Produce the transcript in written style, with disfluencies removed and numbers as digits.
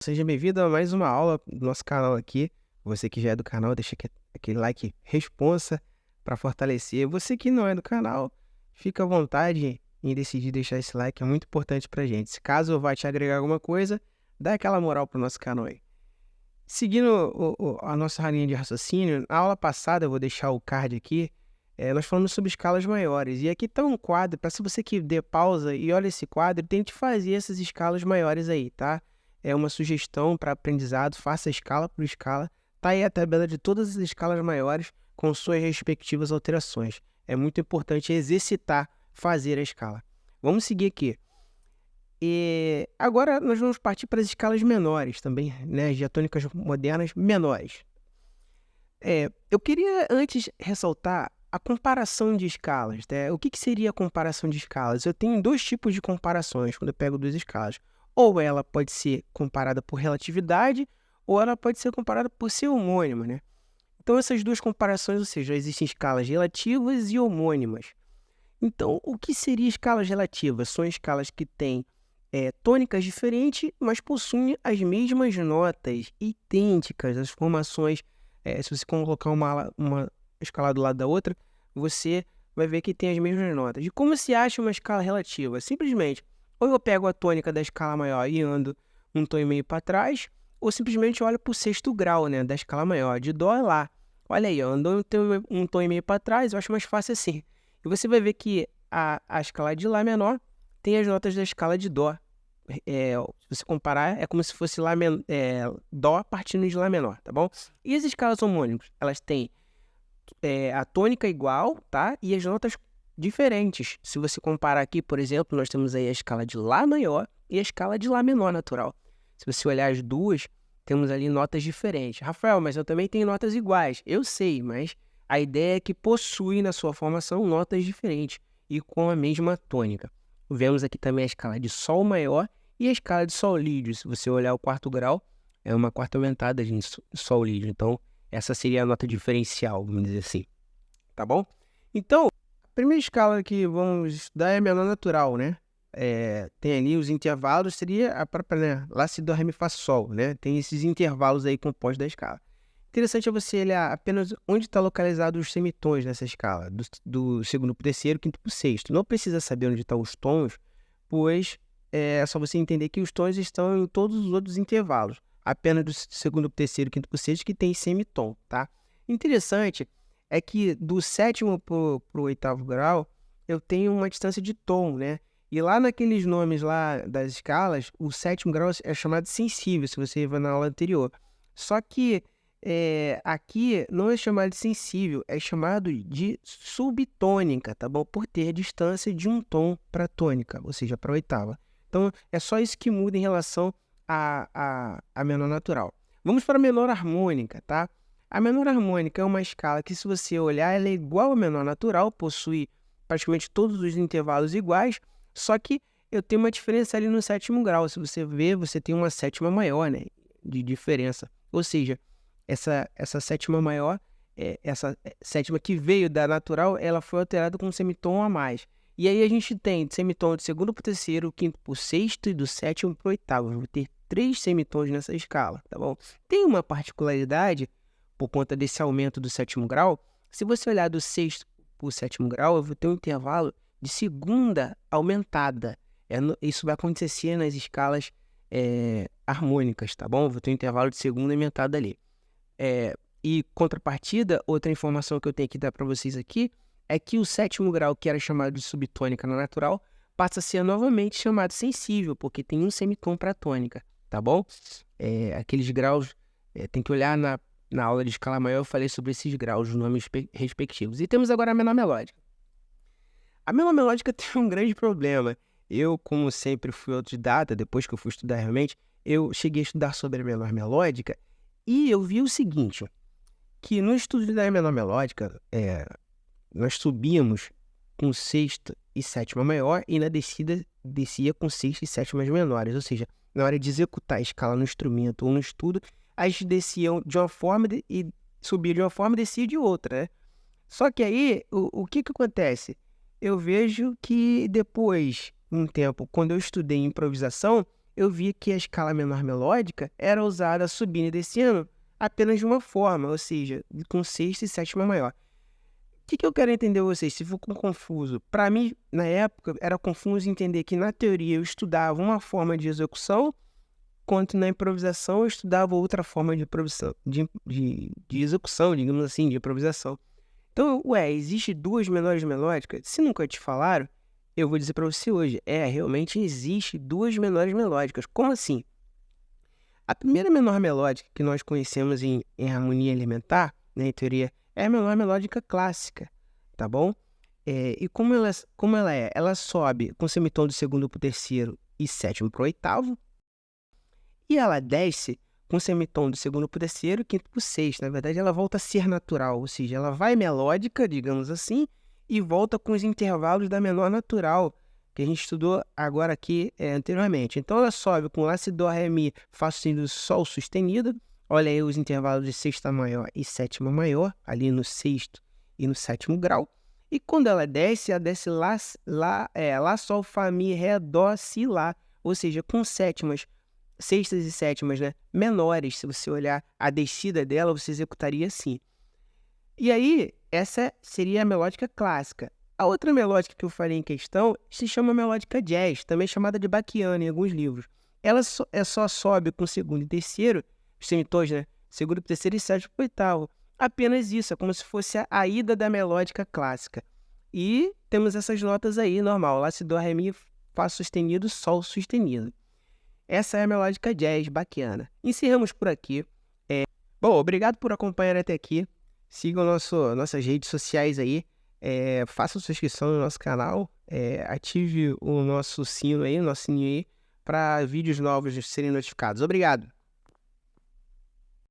Seja bem-vindo a mais uma aula do nosso canal aqui. Você que já é do canal, deixa aquele like responsa para fortalecer. Você que não é do canal, fica à vontade em decidir deixar esse like, é muito importante para gente. Se caso vai te agregar alguma coisa, dá aquela moral pro nosso canal aí. Seguindo a nossa linha de raciocínio, na aula passada, eu vou deixar o card aqui, nós falamos sobre escalas maiores. E aqui está um quadro, para se você que dê pausa e olha esse quadro, tente fazer essas escalas maiores aí, tá? É uma sugestão para aprendizado, faça escala por escala. Tá aí a tabela de todas as escalas maiores com suas respectivas alterações. É muito importante exercitar, fazer a escala. Vamos seguir aqui. E agora nós vamos partir para as escalas menores também, né, as diatônicas modernas menores. Eu queria antes ressaltar a comparação de escalas, né. O que que seria a comparação de escalas? Eu tenho 2 tipos de comparações quando eu pego 2 escalas. Ou ela pode ser comparada por relatividade, ou ela pode ser comparada por ser homônima, né. Então essas 2 comparações, ou seja, existem escalas relativas e homônimas. Então, o que seria escalas relativas? São escalas que têm tônicas diferentes, mas possuem as mesmas notas, idênticas. As formações, se você colocar uma escala do lado da outra, você vai ver que tem as mesmas notas. E como se acha uma escala relativa? Simplesmente, ou eu pego a tônica da escala maior e ando um tom e meio para trás, ou simplesmente olho para o sexto grau, né, da escala maior, de dó é lá. Olha aí, eu ando um tom e meio para trás, eu acho mais fácil assim. E você vai ver que a escala de Lá menor tem as notas da escala de Dó. Se você comparar, é como se fosse Dó partindo de Lá menor, tá bom? E as escalas homônimas? Elas têm a tônica igual, tá? E as notas diferentes. Se você comparar aqui, por exemplo, nós temos aí a escala de Lá maior e a escala de Lá menor natural. Se você olhar as duas, temos ali notas diferentes. Rafael, mas eu também tenho notas iguais. Eu sei, mas a ideia é que possui na sua formação notas diferentes e com a mesma tônica. Vemos aqui também a escala de Sol maior e a escala de Sol lídio. Se você olhar o quarto grau, é uma quarta aumentada de Sol lídio. Então, essa seria a nota diferencial, vamos dizer assim. Tá bom? Então, a primeira escala que vamos estudar é a menor natural, né? Tem ali os intervalos, seria a própria, né? Lá, si, dó, ré, mi, fá, sol, né? Tem esses intervalos aí compostos da escala. Interessante é você olhar apenas onde está localizado os semitons nessa escala, do segundo para o terceiro, quinto para o sexto. Não precisa saber onde estão os tons, pois é só você entender que os tons estão em todos os outros intervalos. Apenas do segundo para o terceiro, quinto para o sexto que tem semitom, tá? Interessante é que do sétimo para o oitavo grau, eu tenho uma distância de tom, né? E lá naqueles nomes lá das escalas, o sétimo grau é chamado de sensível, se você vai na aula anterior. Só que aqui não é chamado de sensível, é chamado de subtônica, tá bom? Por ter distância de um tom para tônica, ou seja, para oitava. Então, é só isso que muda em relação à menor natural. Vamos para a menor harmônica, tá? A menor harmônica é uma escala que, se você olhar, ela é igual à menor natural, possui praticamente todos os intervalos iguais, só que eu tenho uma diferença ali no sétimo grau. Se você ver, você tem uma sétima maior, né, de diferença. Ou seja, essa sétima maior, essa sétima que veio da natural, ela foi alterada com um semitom a mais. E aí a gente tem semitom do segundo para o terceiro, quinto para o sexto e do sétimo para o oitavo. Eu vou ter 3 semitons nessa escala, tá bom? Tem uma particularidade, por conta desse aumento do sétimo grau. Se você olhar do sexto para o sétimo grau, eu vou ter um intervalo de segunda aumentada. Isso vai acontecer nas escalas harmônicas, tá bom? Eu vou ter um intervalo de segunda aumentada ali. E contrapartida, outra informação que eu tenho que dar para vocês aqui é que o sétimo grau, que era chamado de subtônica na natural, passa a ser novamente chamado sensível, porque tem um semitom para tônica, tá bom? Aqueles graus, tem que olhar na aula de escala maior, eu falei sobre esses graus, os nomes respectivos. E temos agora a menor melódica. A menor melódica tem um grande problema. Eu, como sempre, fui autodidata, depois que eu fui estudar realmente, eu cheguei a estudar sobre a menor melódica e eu vi o seguinte, que no estudo da menor melódica, nós subíamos com sexta e sétima maior e na descida descia com sexta e sétimas menores. Ou seja, na hora de executar a escala no instrumento ou no estudo, as desciam de uma forma e subia de uma forma e descia de outra, né? Só que aí, o que que acontece? Eu vejo que depois, um tempo, quando eu estudei improvisação, eu vi que a escala menor melódica era usada subindo e descendo apenas de uma forma, ou seja, com sexta e sétima maior. O que eu quero entender vocês, se ficou confuso? Para mim, na época, era confuso entender que na teoria eu estudava uma forma de execução, quanto na improvisação eu estudava outra forma de improvisação, de execução, digamos assim, de improvisação. Então, existe duas menores melódicas? Se nunca te falaram, eu vou dizer para você hoje, realmente existe duas menores melódicas. Como assim? A primeira menor melódica que nós conhecemos em harmonia elementar, né, em teoria, é a menor melódica clássica, tá bom? E como ela é? Ela sobe com semitom do segundo para o terceiro e sétimo para o oitavo, e ela desce com semitom do segundo para o terceiro e quinto para o sexto. Na verdade, ela volta a ser natural, ou seja, ela vai melódica, digamos assim, e volta com os intervalos da menor natural, que a gente estudou agora aqui anteriormente. Então, ela sobe com Lá, Si, Dó, Ré, Mi, Fá sustenido, Sol sustenido. Olha aí os intervalos de sexta maior e sétima maior, ali no sexto e no sétimo grau. E quando ela desce Lá, Sol, Fá, Mi, Ré, Dó, Si, Lá. Ou seja, com sextas e sétimas, né, menores. Se você olhar a descida dela, você executaria assim. E aí, essa seria a melódica clássica. A outra melódica que eu falei em questão se chama melódica jazz, também chamada de Bacchiana em alguns livros. Ela só sobe com segundo e terceiro, os semitons, né? Segundo, terceiro e sétimo para oitavo. Apenas isso, é como se fosse a ida da melódica clássica. E temos essas notas aí, normal. Lá, Si, Dó, Ré, Mi, Fá sustenido, Sol sustenido. Essa é a melódica jazz Bacchiana. Encerramos por aqui. Bom, obrigado por acompanhar até aqui. Sigam nossas redes sociais aí. Faça sua inscrição no nosso canal. Ative o nosso sino aí, para vídeos novos serem notificados. Obrigado!